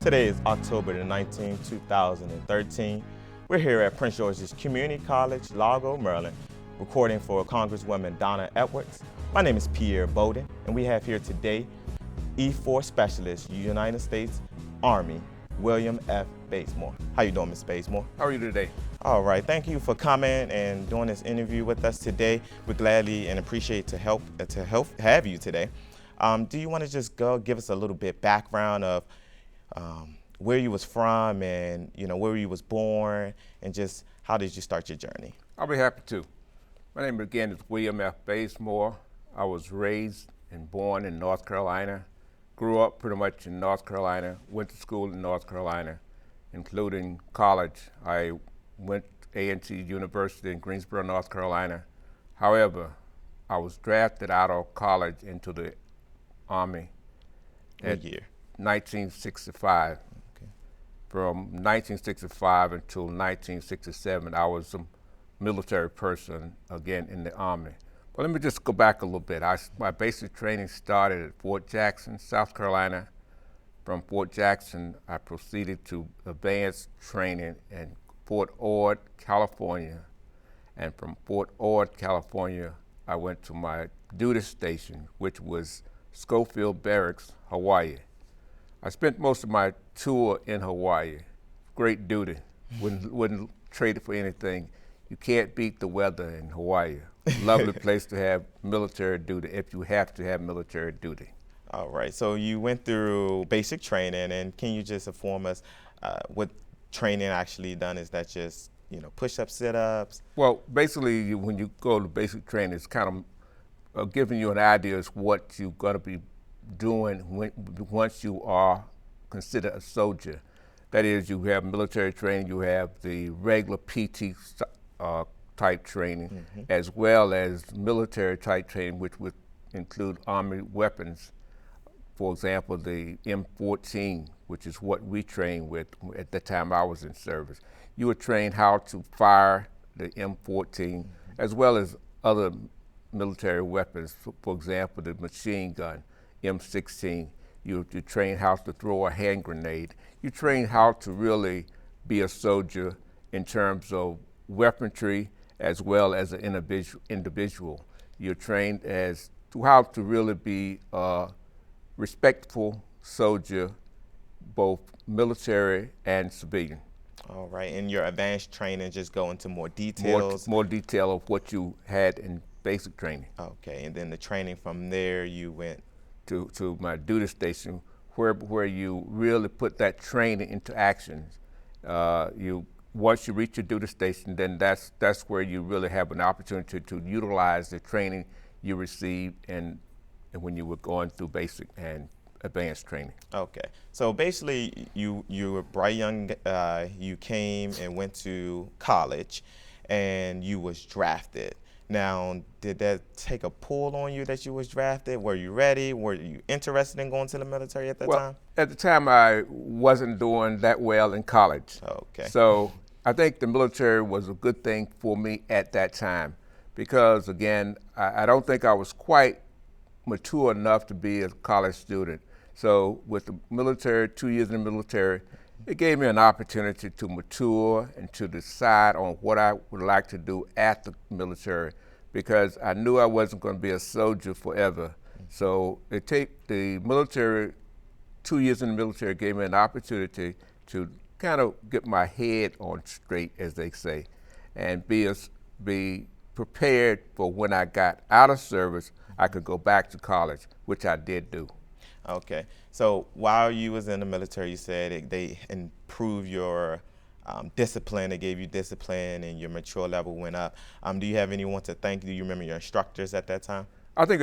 Today is October the 19th, 2013. We're here at Prince George's Community College, Largo, Maryland, recording for Congresswoman Donna Edwards. My name is Pierre Bowden, and we have here today E4 Specialist, United States Army, William F. Bazemore. How you doing, Ms. Bazemore? How are you today? All right, thank you for coming and doing this interview with us today. We gladly and appreciate to have you today. Do you want to just give us a little bit background of where you was from and where you was born and just how did you start your journey? I'll be happy to. My name again is William F. Bazemore. I was raised and born in North Carolina, grew up pretty much in North Carolina, went to school in North Carolina, including college. I went to A&T University in Greensboro, North Carolina. However, I was drafted out of college into the Army What year? 1965. Okay. From 1965 until 1967, I was a military person again in the Army. But let me just go back a little bit. My basic training started at Fort Jackson, South Carolina. From Fort Jackson, I proceeded to advanced training in Fort Ord, California. And from Fort Ord, California, I went to my duty station, which was Schofield Barracks, Hawaii. I spent most of my tour in Hawaii. Great duty. Wouldn't trade it for anything. You can't beat the weather in Hawaii. Lovely place to have military duty if you have to have military duty. All right, so you went through basic training, and can you just inform us what training actually done? Is that just push-ups, sit-ups? Well, basically, when you go to basic training, it's kind of giving you an idea of what you're going to be doing once you are considered a soldier. That is, you have military training, you have the regular PT type training, as well as military type training, which would include Army weapons. For example, the M14, which is what we trained with at the time I was in service. You were trained how to fire the M14, as well as other military weapons. For example, the machine gun, M16. You train how to throw a hand grenade. You train how to really be a soldier in terms of weaponry as well as an individual. You're trained as to how to really be a respectful soldier, both military and civilian. All right, and your advanced training just go into more details? More detail of what you had in basic training. Okay, and then the training from there you went? To my duty station, where you really put that training into action. Once you reach your duty station, then that's where you really have an opportunity to utilize the training you received and when you were going through basic and advanced training. Okay, so basically you were bright young, you came and went to college and you was drafted. Now, did that take a pull on you that you was drafted? Were you ready? Were you interested in going to the military at that time? At the time, I wasn't doing that well in college. Okay. So I think the military was a good thing for me at that time because, again, I don't think I was quite mature enough to be a college student. So with the military, 2 years in the military, it gave me an opportunity to mature and to decide on what I would like to do at the military because I knew I wasn't going to be a soldier forever. So the military, 2 years in the military gave me an opportunity to kind of get my head on straight, as they say, and be prepared for when I got out of service, I could go back to college, which I did do. Okay, so while you was in the military, you said they improved your discipline, they gave you discipline and your mature level went up. Do you have anyone to thank? Do you remember your instructors at that time? I think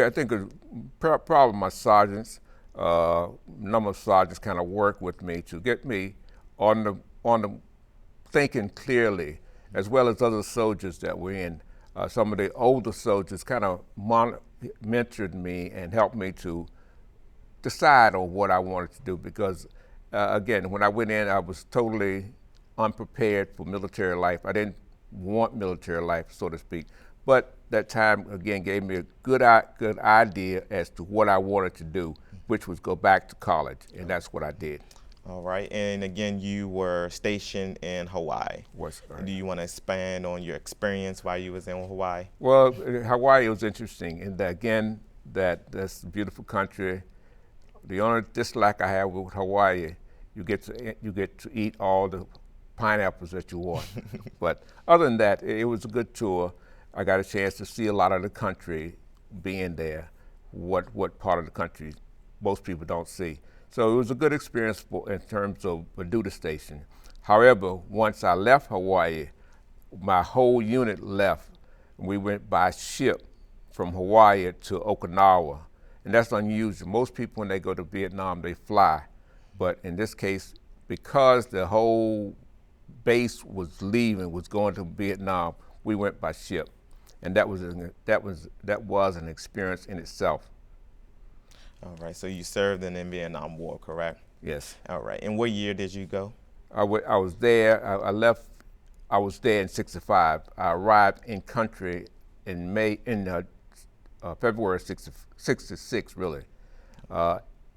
probably my sergeants, number of sergeants kind of worked with me to get me on the thinking clearly, as well as other soldiers that were in. Some of the older soldiers kind of mentored me and helped me to decide on what I wanted to do because, again, when I went in, I was totally unprepared for military life. I didn't want military life, so to speak. But that time, again, gave me a good idea as to what I wanted to do, which was go back to college, and that's what I did. All right. And again, you were stationed in Hawaii. Was Do you want to expand on your experience while you was in Hawaii? Well, Hawaii was interesting in that, again, that's a beautiful country. The only dislike I have with Hawaii, you get to eat all the pineapples that you want. But other than that, it was a good tour. I got a chance to see a lot of the country being there, what part of the country most people don't see. So it was a good experience in terms of a duty station. However, once I left Hawaii, my whole unit left. We went by ship from Hawaii to Okinawa, and that's unusual. Most people, when they go to Vietnam, they fly. But in this case, because the whole base was going to Vietnam, we went by ship, and that was an experience in itself. All right. So you served in the Vietnam War, correct? Yes. All right. And what year did you go? I was there. I left. I was there in '65. I arrived in country in February '66, really.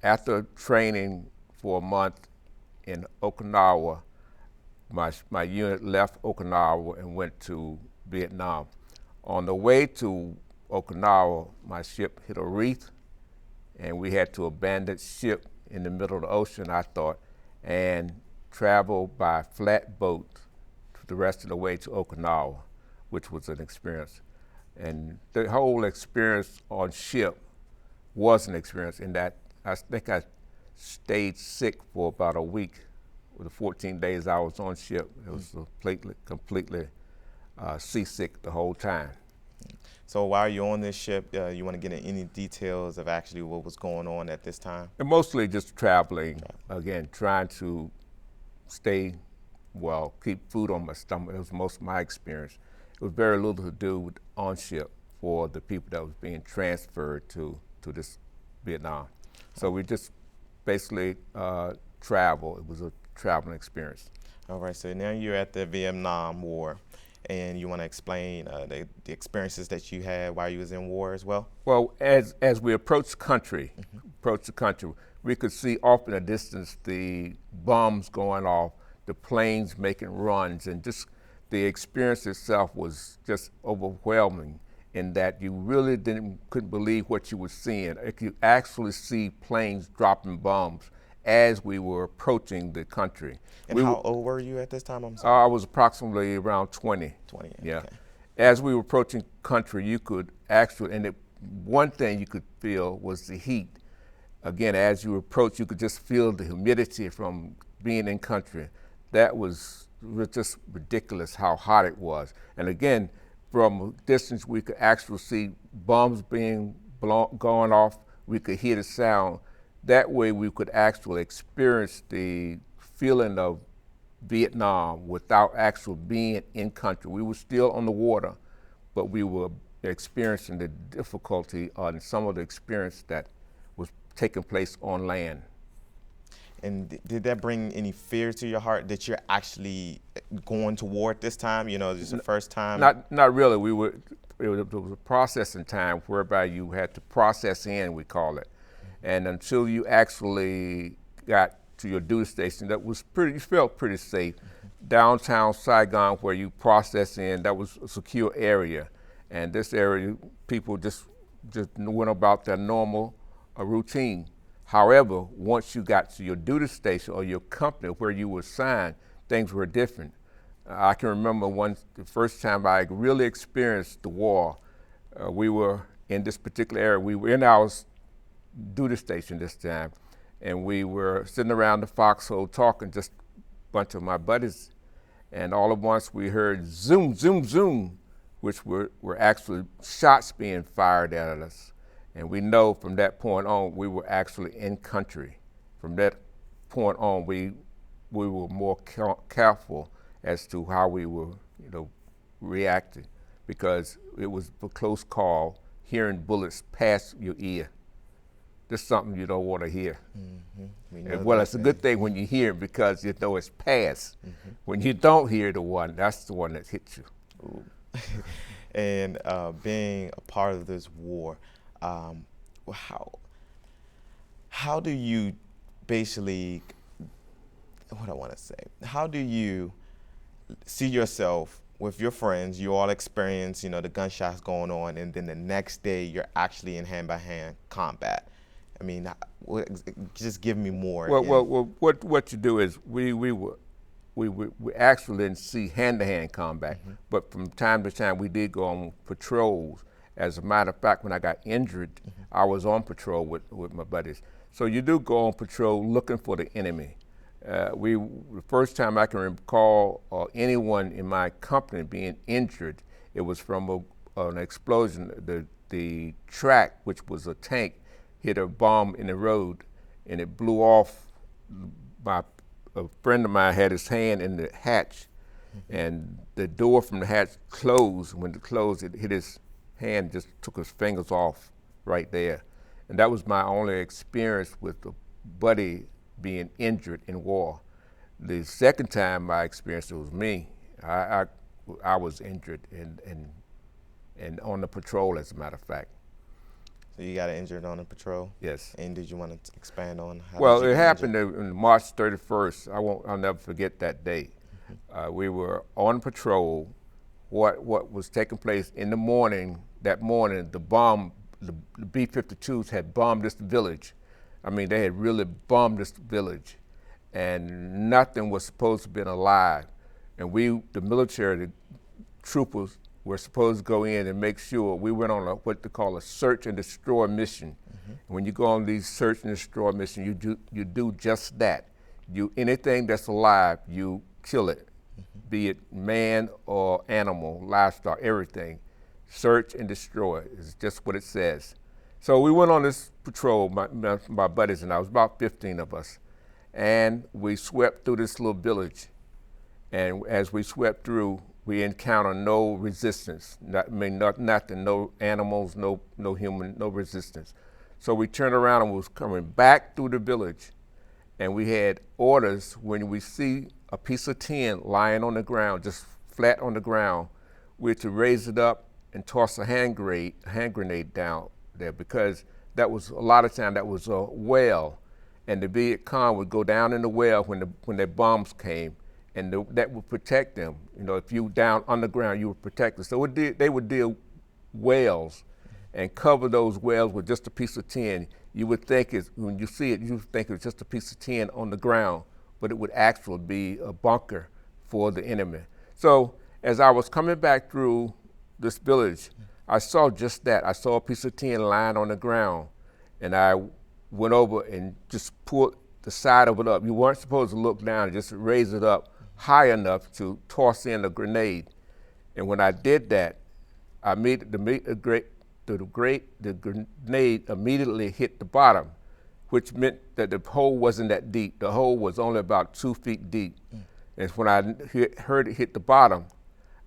After training for a month in Okinawa, my unit left Okinawa and went to Vietnam. On the way to Okinawa, my ship hit a reef, and we had to abandon ship in the middle of the ocean, I thought, and travel by flatboat the rest of the way to Okinawa, which was an experience. And the whole experience on ship was an experience in that I think I stayed sick for about a week. The 14 days I was on ship, it was completely seasick the whole time. So while you're on this ship, you want to get into any details of actually what was going on at this time? And mostly just traveling, again, trying to keep food on my stomach. It was most of my experience. It was very little to do with on ship for the people that was being transferred to this Vietnam. So we just basically travel. It was a traveling experience. All right, so now you're at the Vietnam War, and you want to explain the experiences that you had while you was in war as well? Well, as we approached the country, we could see off in the distance the bombs going off, the planes making runs, and just the experience itself was just overwhelming in that you really couldn't believe what you were seeing. You could actually see planes dropping bombs as we were approaching the country. And how old were you at this time? I'm sorry. I was approximately around 20. 20, yeah. Okay. As we were approaching country, you could actually, one thing you could feel was the heat. Again, as you approach, you could just feel the humidity from being in country. That was just ridiculous how hot it was. And again, from a distance, we could actually see bombs being going off. We could hear the sound. That way we could actually experience the feeling of Vietnam without actually being in country. We were still on the water, but we were experiencing the difficulty on some of the experience that was taking place on land. And did that bring any fear to your heart that you're actually going to war at this time? You know, this is the first time? Not really. It was a processing time whereby you had to process in, we call it. And until you actually got to your duty station, you felt pretty safe. Downtown Saigon, where you process in, that was a secure area. And this area, people just went about their normal routine. However, once you got to your duty station or your company where you were assigned, things were different. I can remember the first time I really experienced the war. We were in this particular area. We were in our duty station this time, and we were sitting around the foxhole talking, just a bunch of my buddies, and all at once we heard zoom, zoom, zoom, which were actually shots being fired at us. And we know from that point on, we were actually in country. From that point on, we were more careful as to how we were, reacting, because it was a close call, hearing bullets pass your ear. This is something you don't want to hear. Mm-hmm. Well, it's a good thing when you hear it because you know it's past. Mm-hmm. When you don't hear the one, that's the one that hits you. And being a part of this war, how do you basically what I want to say, how do you see yourself with your friends? You all experience, the gunshots going on, and then the next day you're actually in hand-by-hand combat. I mean, just give me more. Well, what you do is we actually didn't see hand-to-hand combat, but from time to time we did go on patrols. As a matter of fact, when I got injured, I was on patrol with my buddies. So you do go on patrol looking for the enemy. The first time I can recall anyone in my company being injured, it was from an explosion. The track, which was a tank, hit a bomb in the road, and it blew off. A friend of mine had his hand in the hatch, and the door from the hatch closed. When it closed, it hit his hand, just took his fingers off right there. And that was my only experience with a buddy being injured in war. The second time I experienced it was me. I was injured and on the patrol, as a matter of fact. So you got injured on the patrol? Yes. And did you want to expand on how? Well, it happened on March 31st. I'll never forget that day. We were on patrol. What was taking place in the morning, that morning, the B-52s had bombed this village. I mean, they had really bombed this village, and nothing was supposed to have been alive. And the military, the troopers, were supposed to go in and make sure. We went on what they call a search and destroy mission. When you go on these search and destroy missions, you do just that. Anything that's alive, you kill it, be it man or animal, livestock, everything. Search and destroy is just what it says. So we went on this patrol, my buddies and I, was about 15 of us, and we swept through this little village. And as we swept through, we encountered no resistance, nothing, no animals, no human, no resistance. So we turned around and was coming back through the village, and we had orders when we see a piece of tin lying on the ground, just flat on the ground, we're to raise it up and toss a hand grenade down there, because that was, a lot of time, that was a well, and the Viet Cong would go down in the well when the bombs came, and that would protect them. If you down underground, you were protected. So they would dig wells and cover those wells with just a piece of tin. You would think when you see it, you would think it's just a piece of tin on the ground, but it would actually be a bunker for the enemy. So as I was coming back through this village, I saw just that. I saw a piece of tin lying on the ground, and I went over and just pulled the side of it up. You weren't supposed to look down, just raise it up high enough to toss in a grenade. And when I did that, the grenade immediately hit the bottom, which meant that the hole wasn't that deep. The hole was only about 2 feet deep. And when I heard it hit the bottom,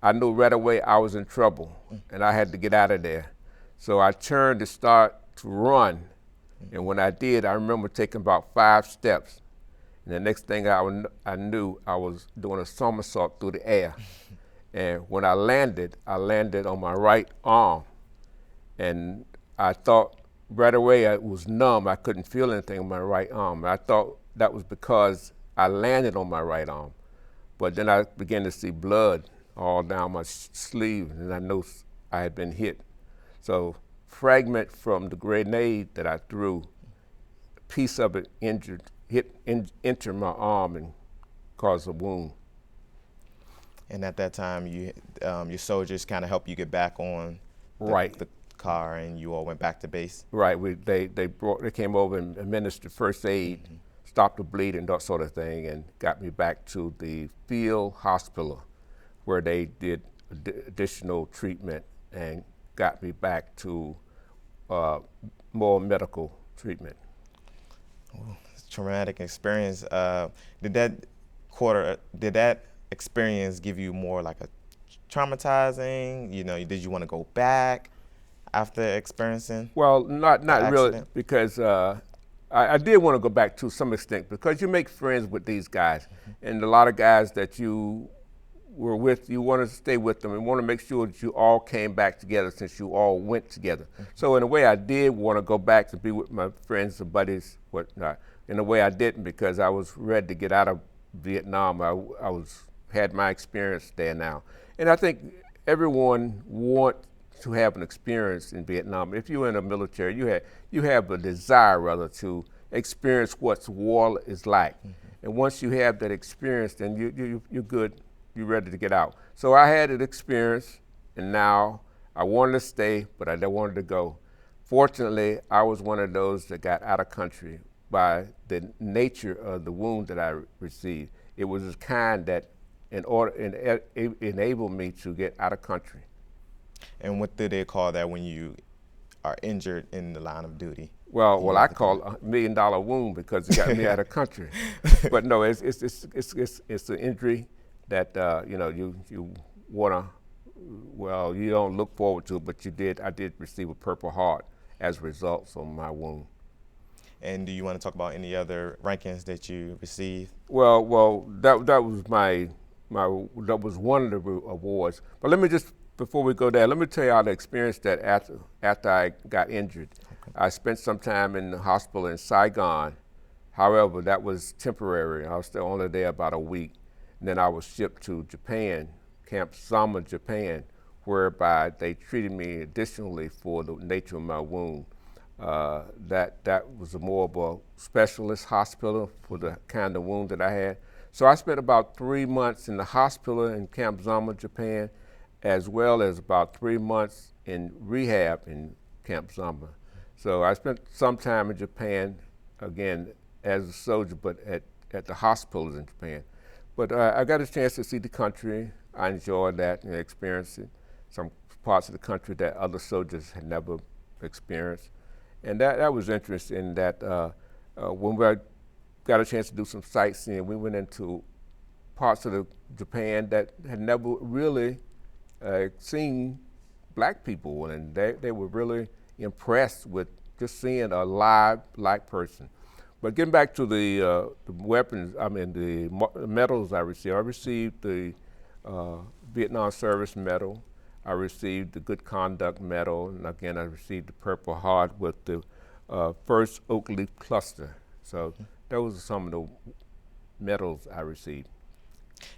I knew right away I was in trouble, and I had to get out of there. So I turned to start to run, and when I did, I remember taking about 5 steps. And the next thing I knew, I was doing a somersault through the air. And when I landed on my right arm. And I thought right away I was numb. I couldn't feel anything on my right arm. I thought that was because I landed on my right arm. But then I began to see blood all down my sleeve, and I knew I had been hit. So fragment from the grenade that I threw, a piece of it entered my arm and caused a wound. And at that time, your soldiers kind of helped you get back on the car, and you all went back to base? Right. They came over and administered first aid, stopped the bleeding, that sort of thing, and got me back to the field hospital, where they did additional treatment and got me back to more medical treatment. Ooh, traumatic experience. Did that experience give you more like a traumatizing? Did you want to go back after experiencing? Well, not really, because I did want to go back to some extent, because you make friends with these guys, and a lot of guys that you were with, you want to stay with them and want to make sure that you all came back together, since you all went together. So in a way, I did want to go back to be with my friends and buddies, whatnot. In a way, I didn't, because I was ready to get out of Vietnam. Had my experience there now, and I think everyone wants to have an experience in Vietnam. If you're in the military, you have a desire rather to experience what war is like, and once you have that experience, then you're good. You're ready to get out. So I had an experience, and now I wanted to stay, but I don't wanted to go. Fortunately, I was one of those that got out of country by the nature of the wound that I received. It was the kind that enabled me to get out of country. And what do they call that when you are injured in the line of duty? Well, I call it $1 million wound because it got me out of country. But no, it's an injury that you wanna. Well, you don't look forward to, but I did receive a Purple Heart as a result from my wound. And do you want to talk about any other rankings that you received? Well, that was that was one of the awards. But let me just, before we go there, let me tell you how the experience that after I got injured. Okay. I spent some time in the hospital in Saigon. However, that was temporary. I was still only there about a week. And then I was shipped to Japan, Camp Zama, Japan, whereby they treated me additionally for the nature of my wound. That was more of a specialist hospital for the kind of wound that I had. So I spent about 3 months in the hospital in Camp Zama, Japan, as well as about 3 months in rehab in Camp Zama. So I spent some time in Japan, again, as a soldier, but at the hospitals in Japan. But I got a chance to see the country. I enjoyed that and experiencing some parts of the country that other soldiers had never experienced. And that was interesting that when we got a chance to do some sightseeing, we went into parts of Japan that had never really seen black people, and they were really impressed with just seeing a live black person. But getting back to the weapons, the medals I received the Vietnam Service Medal. I received the Good Conduct Medal, and again, I received the Purple Heart with the first oak leaf cluster. So those are some of the medals I received.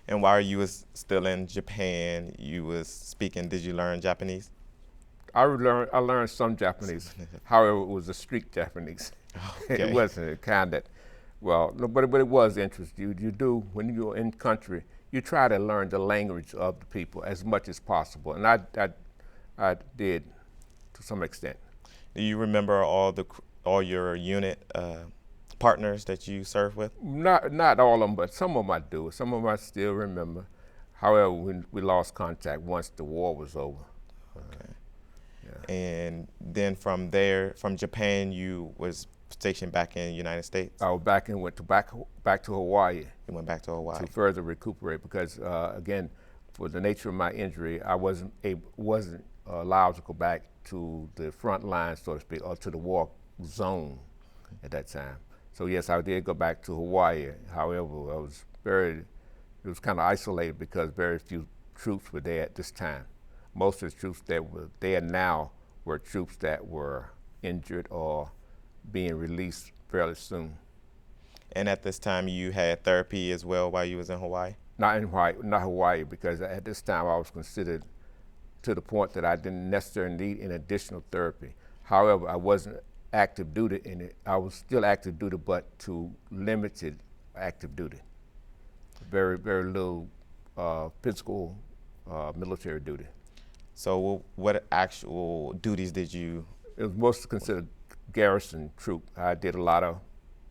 And while you was still in Japan, you was speaking, did you learn Japanese? I learned some Japanese. However, it was a street Japanese. Okay. It wasn't a kind that, well, no, but it was interesting. You do, when you're in country, you try to learn the language of the people as much as possible, and I did to some extent. Do you remember all your unit partners that you served with? Not all of them, but some of them I do. Some of them I still remember. However, we lost contact once the war was over. Okay. Yeah. And then from there, from Japan, you was stationed back in the United States? I was back to Hawaii. You went back to Hawaii to further recuperate because again, for the nature of my injury, I wasn't allowed to go back to the front line, so to speak, or to the war zone at that time. So yes, I did go back to Hawaii. However, it was kind of isolated because very few troops were there at this time. Most of the troops that were there now were troops that were injured or being released fairly soon. And at this time, you had therapy as well while you was in Hawaii? Not in Hawaii, not Hawaii, because at this time I was considered to the point that I didn't necessarily need any additional therapy. However, I wasn't active duty in it. I was still active duty, but to limited active duty. Very, very little physical military duty. So what actual duties did you? It was mostly considered garrison troop. I did a lot of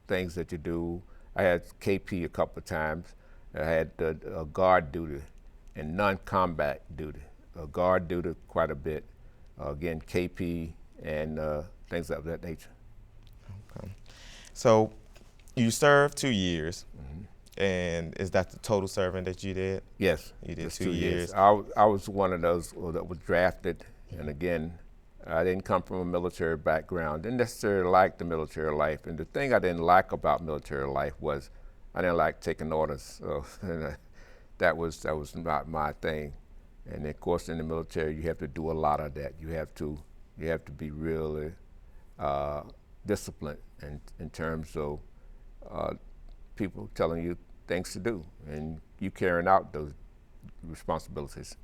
things that you do. I had KP a couple of times. I had guard duty and non-combat duty. Guard duty quite a bit. Again, KP and things of that nature. Okay. So you served 2 years, and is that the total serving that you did? Yes. You did 2 years. I was one of those that was drafted, and again, I didn't come from a military background. Didn't necessarily like the military life. And the thing I didn't like about military life was I didn't like taking orders. So that was not my thing. And of course, in the military, you have to do a lot of that. You have to be really disciplined in terms of people telling you things to do, and you carrying out those responsibilities.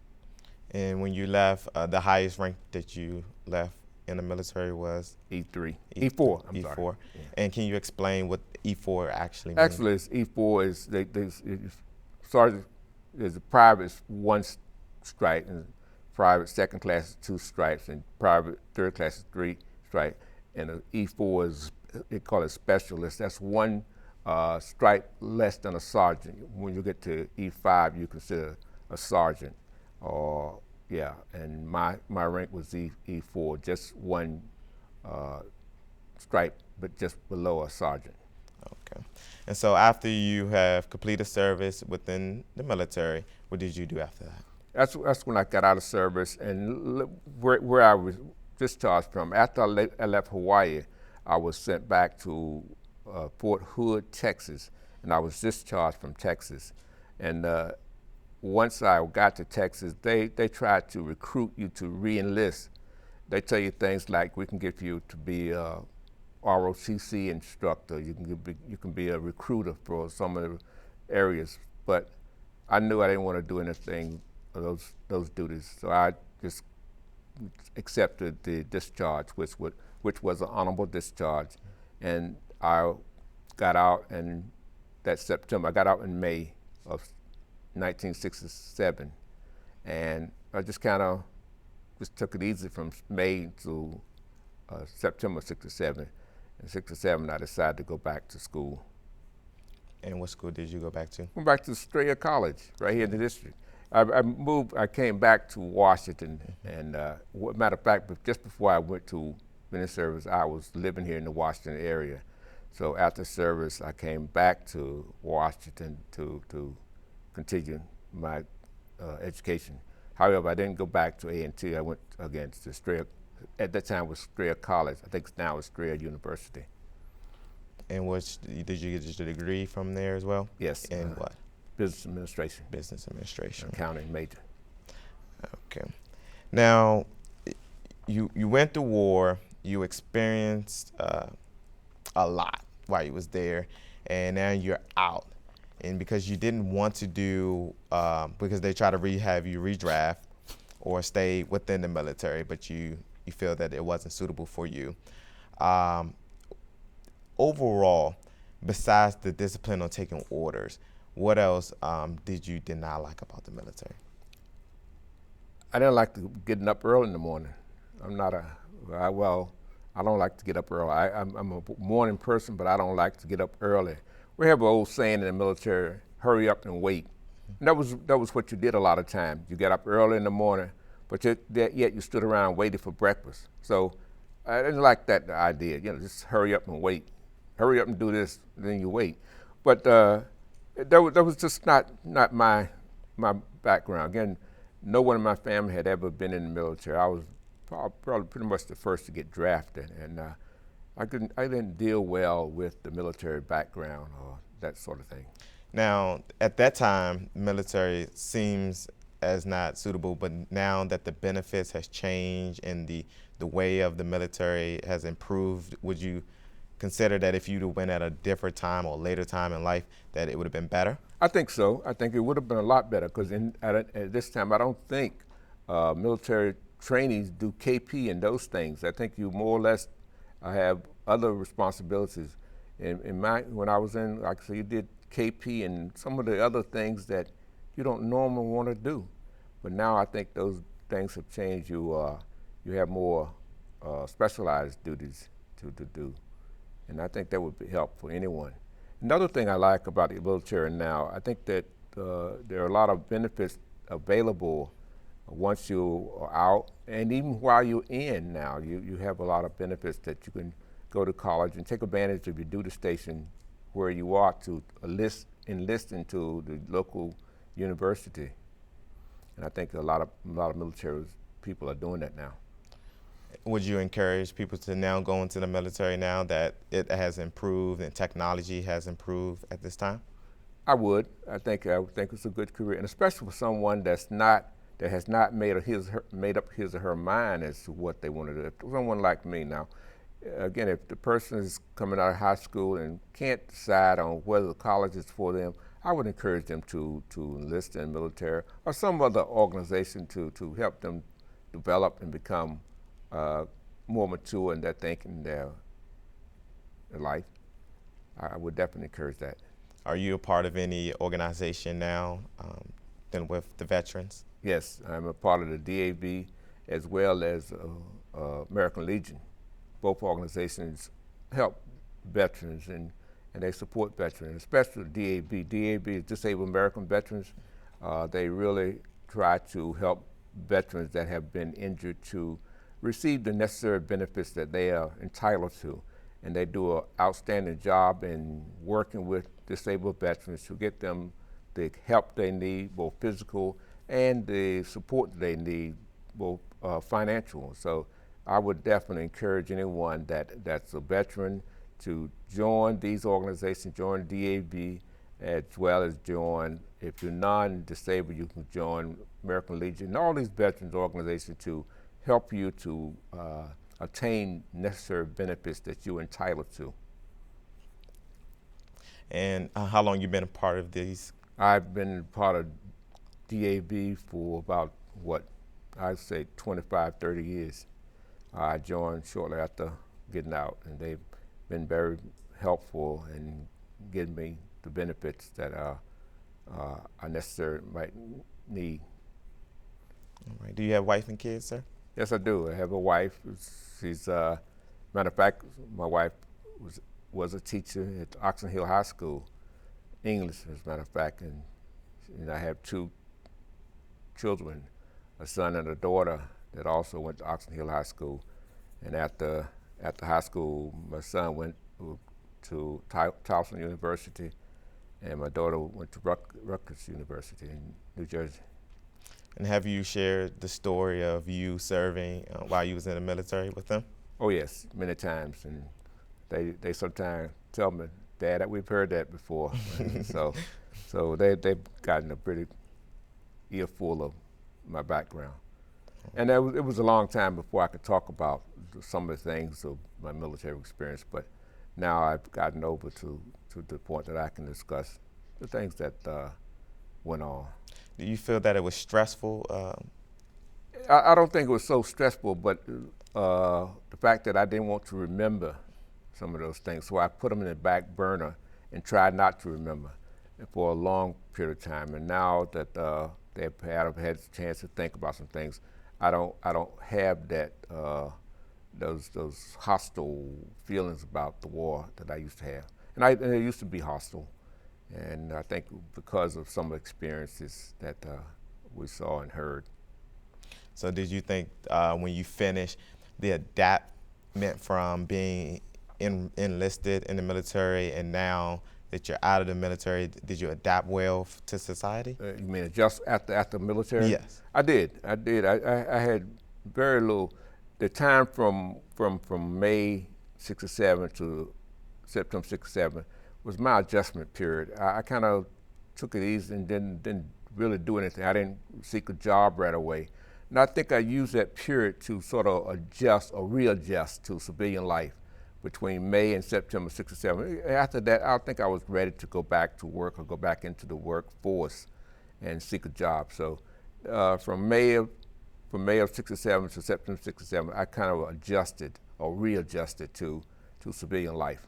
And when you left, the highest rank that you left in the military was E3, E4. I'm E4. sorry. Yeah. And can you explain what E4 actually means? Actually, it's E4 is sergeant is a private is one stripe, and private second class is 2 stripes, and private third class is 3 stripes, and a E4 is they call it specialist. That's one stripe less than a sergeant. When you get to E5, you consider a sergeant. Or yeah, and my rank was E4, just one stripe, but just below a sergeant. Okay. And so after you have completed service within the military, what did you do after that? That's when I got out of service, and where I was discharged from. After I left Hawaii, I was sent back to Fort Hood, Texas, and I was discharged from Texas. And once I got to Texas, they tried to recruit you to re-enlist. They tell you things like, we can get you to be a ROTC instructor, you can be a recruiter for some of the areas, but I knew I didn't want to do anything of those duties, so I just accepted the discharge, which was an honorable discharge, and I got out in that September. I got out in May of 1967, and I just kind of took it easy from May to September '67. In '67, I decided to go back to school. And what school did you go back to? Went back to Strayer College, right here in the district. I came back to Washington, and matter of fact, just before I went to finish service, I was living here in the Washington area. So after service, I came back to Washington to continue my education. However, I didn't go back to A&T. I went again to Strayer. At that time, it was Strayer College. I think now it's Strayer University. And did you get your degree from there as well? Yes. In what? Business administration. Business administration. Accounting major. Okay. Now, you went to war. You experienced a lot while you was there, and now you're out. And because you didn't want to do, because they try to have you redraft or stay within the military, but you feel that it wasn't suitable for you. Overall, besides the discipline on taking orders, what else did you not like about the military? I didn't like getting up early in the morning. I'm not I don't like to get up early. I'm a morning person, but I don't like to get up early. We have an old saying in the military, hurry up and wait. And that was what you did a lot of times. You get up early in the morning, but yet you stood around waiting for breakfast. So I didn't like that idea, just hurry up and wait. Hurry up and do this, then you wait. But that was just not my background. Again, no one in my family had ever been in the military. I was probably pretty much the first to get drafted, and I didn't deal well with the military background or that sort of thing. Now, at that time, military seems as not suitable, but now that the benefits has changed and the way of the military has improved, would you consider that if you'd have went at a different time or later time in life, that it would have been better? I think so. I think it would have been a lot better, because at this time, I don't think military trainees do KP and those things. I think you more or less have other responsibilities. When I was in, like I said, you did KP and some of the other things that you don't normally want to do. But now I think those things have changed. You have more specialized duties to do. And I think that would help for anyone. Another thing I like about the military now, I think that there are a lot of benefits available once you are out, and even while you're in now, you have a lot of benefits that you can go to college and take advantage of your duty station where you are to enlist into the local university. And I think a lot of military people are doing that now. Would you encourage people to now go into the military now that it has improved and technology has improved at this time? I would. I think it's a good career, and especially for someone that has not made up his or her mind as to what they want to do. Someone like me now, again, if the person is coming out of high school and can't decide on whether the college is for them, I would encourage them to enlist in the military or some other organization to help them develop and become more mature in their thinking, their life. I would definitely encourage that. Are you a part of any organization now than with the veterans? Yes, I'm a part of the DAV as well as American Legion. Both organizations help veterans and they support veterans, especially the DAV. DAV is Disabled American Veterans. They really try to help veterans that have been injured to receive the necessary benefits that they are entitled to. And they do an outstanding job in working with disabled veterans to get them the help they need, both physical and the support they need, both financial. So I would definitely encourage anyone that's a veteran to join these organizations, join DAV, as well as join, if you're non-disabled, you can join American Legion, and all these veterans organizations to help you to obtain necessary benefits that you're entitled to. And how long you been a part of these? I've been part of DAV for about, I'd say 25, 30 years. I joined shortly after getting out, and they've been very helpful in getting me the benefits that are necessary, might need. All right. Do you have a wife and kids, sir? Yes, I do. I have a wife. She's, matter of fact, my wife was a teacher at Oxon Hill High School, English, as a matter of fact, and I have 2 children, a son and a daughter that also went to Oxon Hill High School. And after high school, my son went to Towson University, and my daughter went to Rutgers University in New Jersey. And have you shared the story of you serving while you was in the military with them? Oh yes, many times, and they sometimes tell me, Dad, we've heard that before. so they've gotten a pretty earful of my background. And it was a long time before I could talk about some of the things of my military experience, but now I've gotten over to the point that I can discuss the things that went on. Do you feel that it was stressful? I don't think it was so stressful, but the fact that I didn't want to remember some of those things, so I put them in the back burner and tried not to remember for a long period of time. And now that they've had a chance to think about some things, I don't have that those hostile feelings about the war that I used to have, and it used to be hostile, and I think because of some experiences that we saw and heard. So did you think when you finished the adaptment from being enlisted in the military and now that you're out of the military, did you adapt well to society? You mean just after military? Yes. I did. I had very little. The time from May '67 to September '67 was my adjustment period. I kind of took it easy and didn't really do anything. I didn't seek a job right away. And I think I used that period to sort of adjust or readjust to civilian life between May and September '67. After that, I think I was ready to go back to work or go back into the workforce and seek a job. So from May of '67 to September '67, I kind of adjusted or readjusted to civilian life.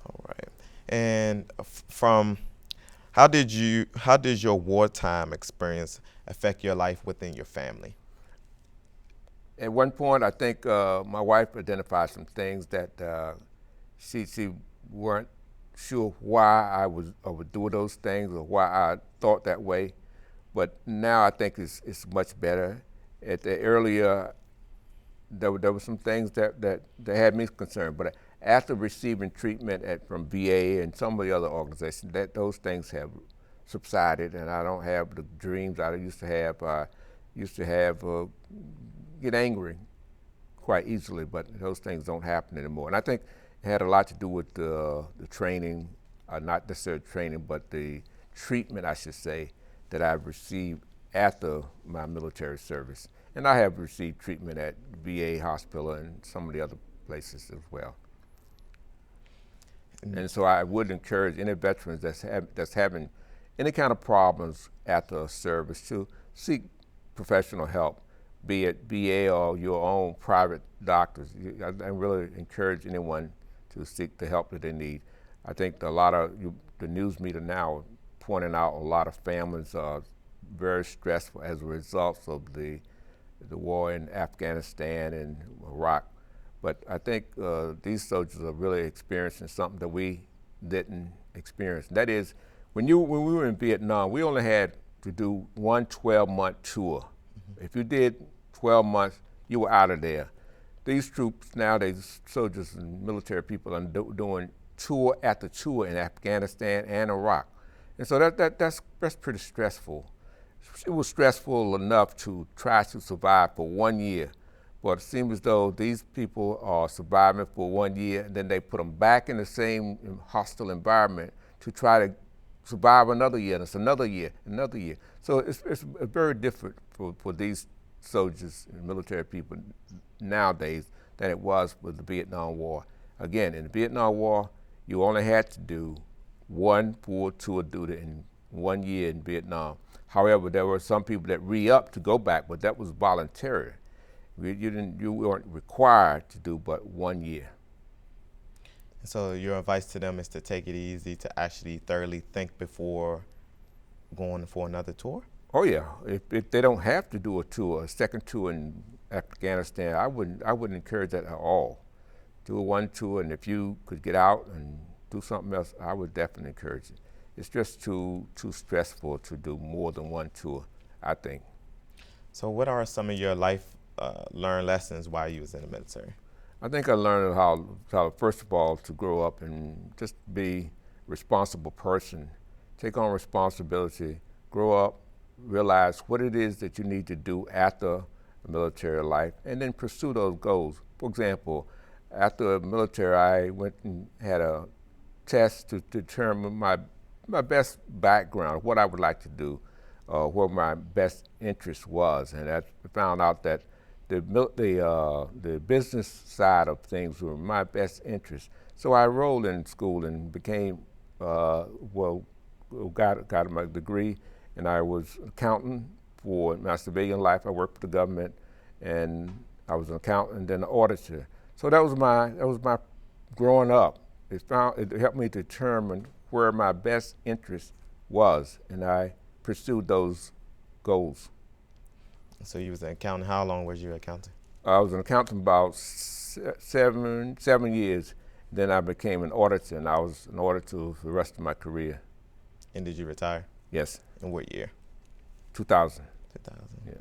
All right. And how did your wartime experience affect your life within your family? At one point, I think my wife identified some things that she weren't sure why I would do those things or why I thought that way. But now I think it's much better. At the earlier, there were some things that had me concerned. But after receiving treatment from VA and some of the other organizations, those things have subsided, and I don't have the dreams I used to have. I used to get angry quite easily, but those things don't happen anymore. And I think it had a lot to do with the training, not necessarily training, but the treatment, I should say, that I've received after my military service. And I have received treatment at VA hospital and some of the other places as well. And so I would encourage any veterans that's having any kind of problems after service to seek professional help, be it VA or your own private doctors. I really encourage anyone to seek the help that they need. I think a lot of the news media now are pointing out a lot of families are very stressful as a result of the war in Afghanistan and Iraq. But I think these soldiers are really experiencing something that we didn't experience. That is, when we were in Vietnam, we only had to do one 12-month tour. Mm-hmm. If you did 12 months, you were out of there. These troops nowadays, soldiers and military people, are doing tour after tour in Afghanistan and Iraq. And so that's pretty stressful. It was stressful enough to try to survive for 1 year. But it seems as though these people are surviving for 1 year, and then they put them back in the same hostile environment to try to survive another year, and it's another year, another year. So it's very different for these soldiers and military people nowadays than it was with the Vietnam War. Again, in the Vietnam War, you only had to do one full tour duty in 1 year in Vietnam. However, there were some people that re-upped to go back, but that was voluntary. You weren't required to do but 1 year. So your advice to them is to take it easy, to actually thoroughly think before going for another tour? Oh yeah, if they don't have to do a second tour in Afghanistan, I wouldn't encourage that at all. Do one tour, and if you could get out and do something else, I would definitely encourage it. It's just too stressful to do more than one tour, I think. So what are some of your life learned lessons while you was in the military? I think I learned how first of all, to grow up and just be a responsible person, take on responsibility, grow up, realize what it is that you need to do after military life, and then pursue those goals. For example, after military, I went and had a test to determine my best background, what I would like to do, where my best interest was, and I found out that the business side of things were my best interest. So I enrolled in school and became, got my degree, and I was an accountant for my civilian life. I worked for the government, and I was an accountant and then an auditor. So that was my growing up. It helped me determine where my best interest was, and I pursued those goals. So you was an accountant. How long was you accounting? I was an accountant about seven years. Then I became an auditor, and I was an auditor for the rest of my career. And did you retire? Yes. In what year? 2000. 2000. Yeah.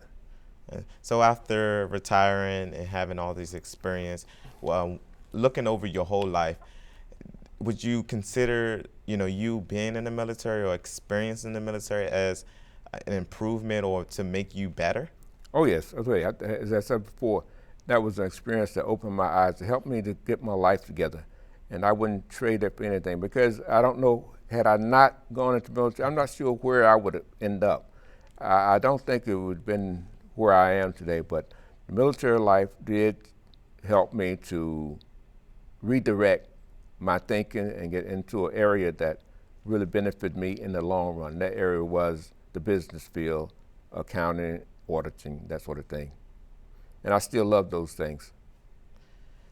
And so after retiring and having all this experience, looking over your whole life, would you consider, you being in the military or experiencing the military as an improvement or to make you better? Oh yes, as I said before, that was an experience that opened my eyes, to help me to get my life together. And I wouldn't trade it for anything, because I don't know, had I not gone into the military, I'm not sure where I would end up. I don't think it would have been where I am today, but the military life did help me to redirect my thinking and get into an area that really benefited me in the long run. That area was the business field, accounting, auditing, that sort of thing. And I still love those things.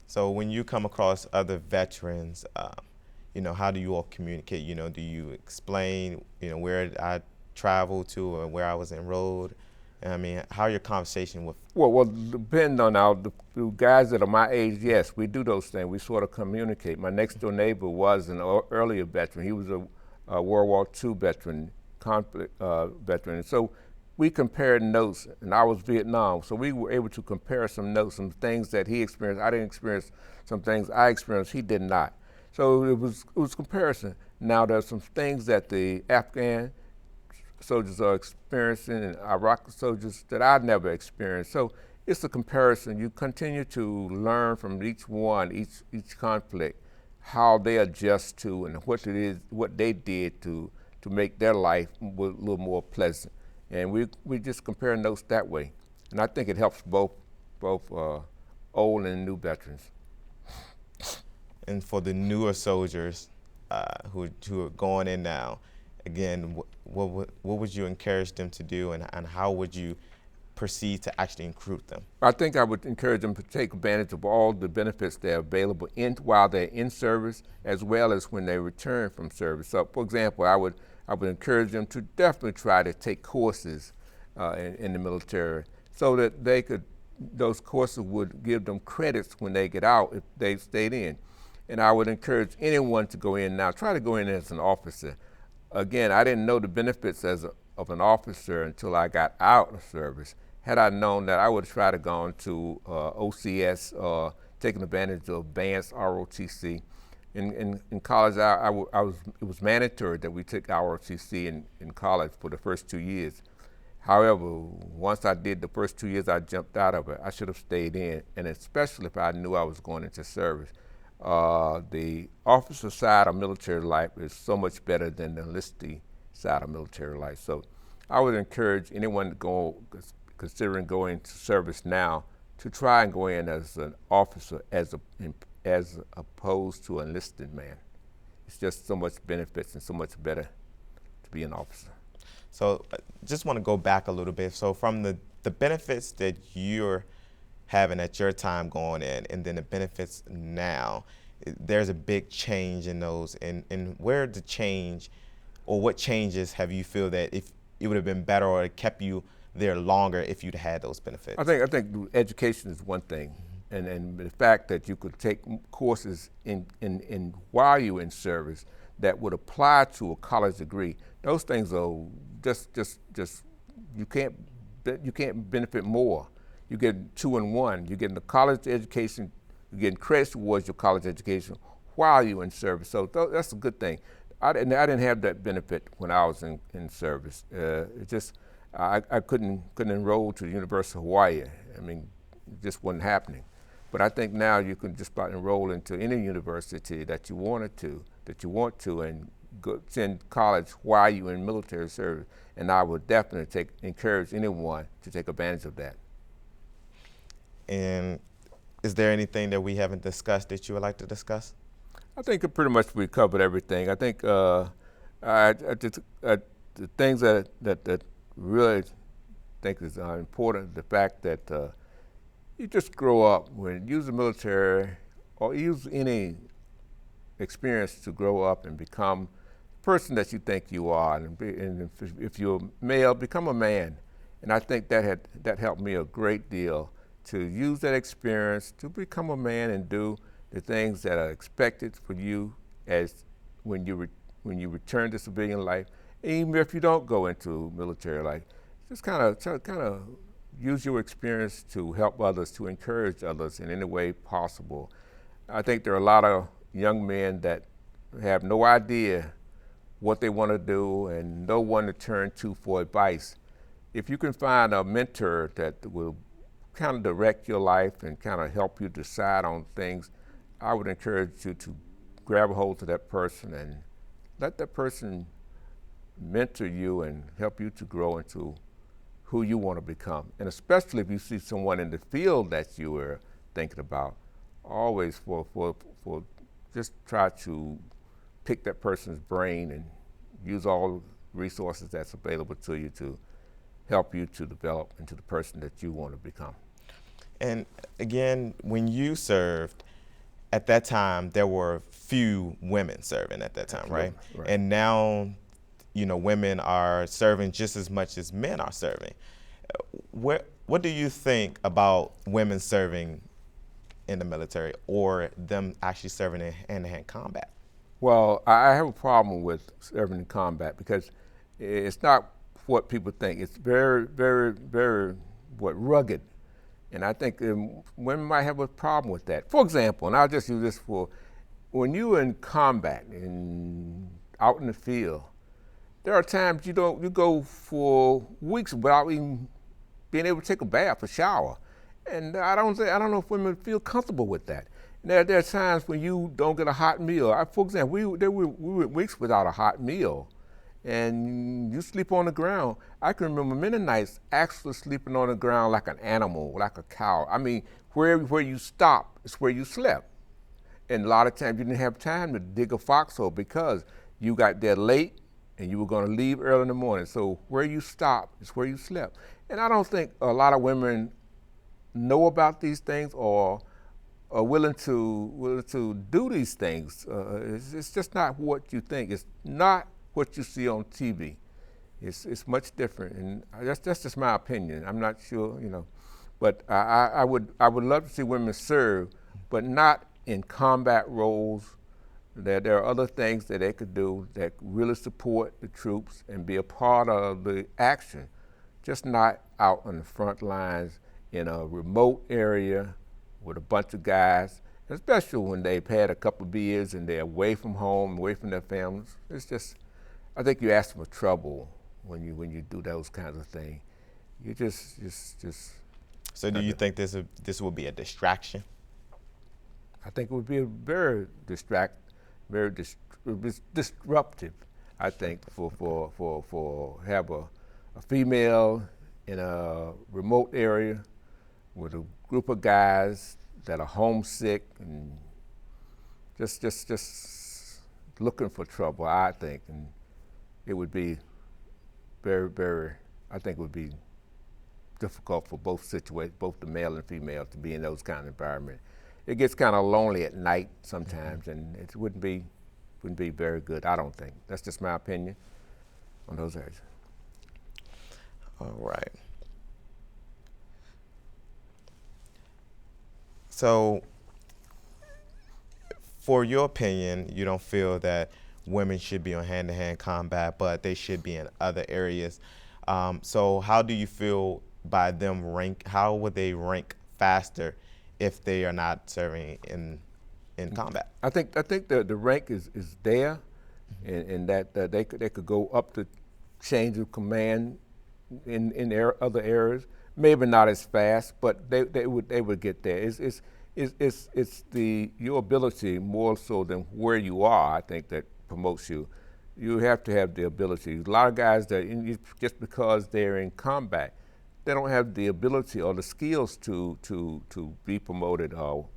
So when you come across other veterans, how do you all communicate? Do you explain, where I traveled to or where I was enrolled? I mean, how your conversation with? Well, depending on the guys that are my age, yes, we do those things. We sort of communicate. My next door neighbor was an earlier veteran. He was a World War II veteran, conflict veteran. So we compared notes, and I was Vietnam, so we were able to compare some notes, some things that he experienced. I didn't experience some things I experienced, he did not. So it was comparison. Now there's some things that the Afghan soldiers are experiencing and Iraq soldiers that I've never experienced. So it's a comparison. You continue to learn from each one, each conflict, how they adjust to and what they did to make their life a little more pleasant. And we just compare notes that way. And I think it helps both old and new veterans. And for the newer soldiers, who are going in now, again, what would you encourage them to do, and how would you proceed to actually recruit them? I think I would encourage them to take advantage of all the benefits that are available while they're in service, as well as when they return from service. So, for example, I would encourage them to definitely try to take courses in the military, so that those courses would give them credits when they get out if they stayed in. And I would encourage anyone to go in now. Try to go in as an officer. Again, I didn't know the benefits of an officer until I got out of service. Had I known that, I would have tried to go on to OCS, taking advantage of advanced ROTC. In college, it was mandatory that we took ROTC in college for the first 2 years. However, once I did the first 2 years, I jumped out of it. I should have stayed in, and especially if I knew I was going into service. The officer side of military life is so much better than the enlistee side of military life. So I would encourage anyone to go, considering going to service now, to try and go in as an officer as opposed to an enlisted man. It's just so much benefits and so much better to be an officer. So just want to go back a little bit. So from the benefits that you're having at your time going in, and then the benefits now, there's a big change in those. And where the change, or what changes have you feel that if it would have been better or it kept you there longer if you'd had those benefits? I think education is one thing, and the fact that you could take courses in while you're in service that would apply to a college degree. Those things are just you can't benefit more. You get 2 in 1. You're getting the college education, you're getting credits towards your college education while you're in service. So that's a good thing. I didn't have that benefit when I was in service. I couldn't enroll to the University of Hawaii. I mean, it just wasn't happening. But I think now you can just about enroll into any university that you want to, and go attend college while you're in military service. And I would definitely encourage anyone to take advantage of that. And is there anything that we haven't discussed that you would like to discuss? I think pretty much we covered everything. I think the things that really think is important, the fact that you just grow up, when you use the military or use any experience to grow up and become the person that you think you are, and if you're male, become a man. And I think that helped me a great deal, to use that experience to become a man and do the things that are expected for you as when you return to civilian life, even if you don't go into military life. Just kind of use your experience to help others, to encourage others in any way possible. I think there are a lot of young men that have no idea what they want to do and no one to turn to for advice. If you can find a mentor that will kind of direct your life and kind of help you decide on things, I would encourage you to grab a hold of that person and let that person mentor you and help you to grow into who you want to become. And especially if you see someone in the field that you were thinking about, always for just try to pick that person's brain and use all the resources that's available to you to help you to develop into the person that you want to become. And again, when you served, at that time, there were few women serving at that time, right? And now, women are serving just as much as men are serving. What do you think about women serving in the military, or them actually serving in hand-to-hand combat? Well, I have a problem with serving in combat because it's not what people think. It's very, very, very rugged. And I think women might have a problem with that. For example, and I'll just use this for, when you're in combat and out in the field, there are times you go for weeks without even being able to take a bath or shower. And I don't know if women feel comfortable with that. There are times when you don't get a hot meal. For example, we went weeks without a hot meal, and you sleep on the ground. I can remember many nights actually sleeping on the ground like an animal, like a cow. I mean, where you stop is where you slept. and a lot of times you didn't have time to dig a foxhole because you got there late and you were going to leave early in the morning. So where you stopped is where you slept. And I don't think a lot of women know about these things or are willing to do these things. It's just not what you think. It's not what you see on TV. It's much different, and that's just my opinion. I'm not sure, but I would love to see women serve, but not in combat roles. There are other things that they could do that really support the troops and be a part of the action, just not out on the front lines in a remote area with a bunch of guys, especially when they've had a couple of beers and they're away from home, away from their families. It's just, I think you ask for trouble when you do those kinds of things. You just. So do you think this will be a distraction? I think it would be a very disruptive. I think for have a female in a remote area with a group of guys that are homesick and just looking for trouble. I think, and it would be very. I think it would be difficult for both situations, both the male and female, to be in those kind of environments. It gets kind of lonely at night sometimes, and it wouldn't be very good. I don't think. That's just my opinion on those areas. All right. So, for your opinion, you don't feel that women should be on hand-to-hand combat, but they should be in other areas. So how do you feel by them rank? How would they rank faster if they are not serving in combat? I think the rank is there, and that they could go up to change of command in other areas. Maybe not as fast, but they would get there. It's your ability more so than where you are. I think that promotes you. You have to have the ability. A lot of guys just because they're in combat, they don't have the ability or the skills to be promoted or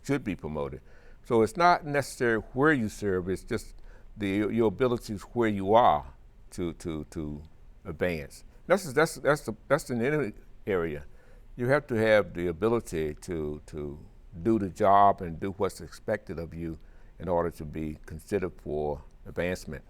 should be promoted. So it's not necessarily where you serve. It's just your abilities where you are to advance. That's in any area. You have to have the ability to do the job and do what's expected of you in order to be considered for advancement.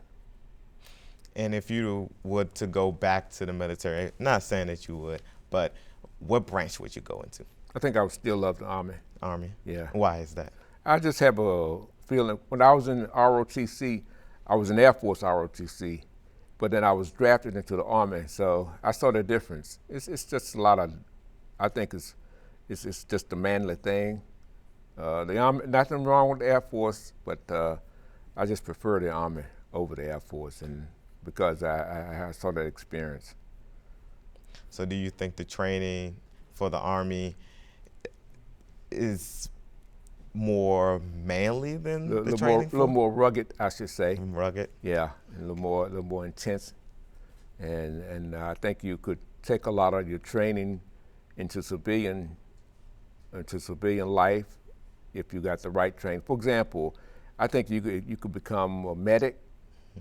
And if you were to go back to the military, not saying that you would, but what branch would you go into? I think I would still love the Army. Army? Yeah. Why is that? I just have a feeling, when I was in ROTC, I was in Air Force ROTC, but then I was drafted into the Army, so I saw the difference. It's just a lot of, I think it's just a manly thing. The Army, nothing wrong with the Air Force, but I just prefer the Army over the Air Force, and because I saw that experience. So do you think the training for the Army is more manly than the training? A little more rugged, I should say. Rugged? Yeah, and a little more intense. And I think you could take a lot of your training into civilian life if you got the right training. For example, I think you could become a medic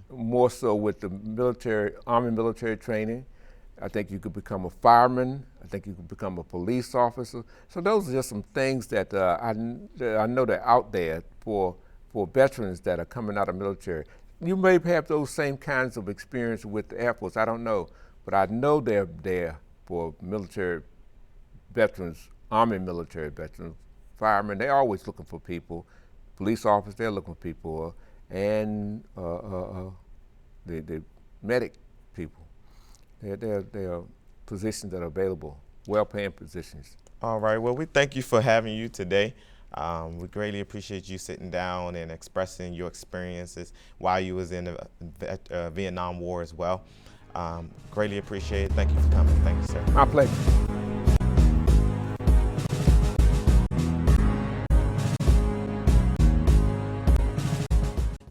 more so with the Army military training. I think you could become a fireman. I think you could become a police officer. So those are just some things that I know that are out there for veterans that are coming out of military. You may have those same kinds of experience with the Air Force, I don't know, but I know they're there for military veterans, Army military veterans, firemen. They're always looking for people. Police officers, they're looking for people, and the medic people. There are positions that are available, well-paying positions. All right. Well, we thank you for having you today. We greatly appreciate you sitting down and expressing your experiences while you was in the Vietnam War as well. Greatly appreciate it. Thank you for coming. Thank you, sir. My pleasure.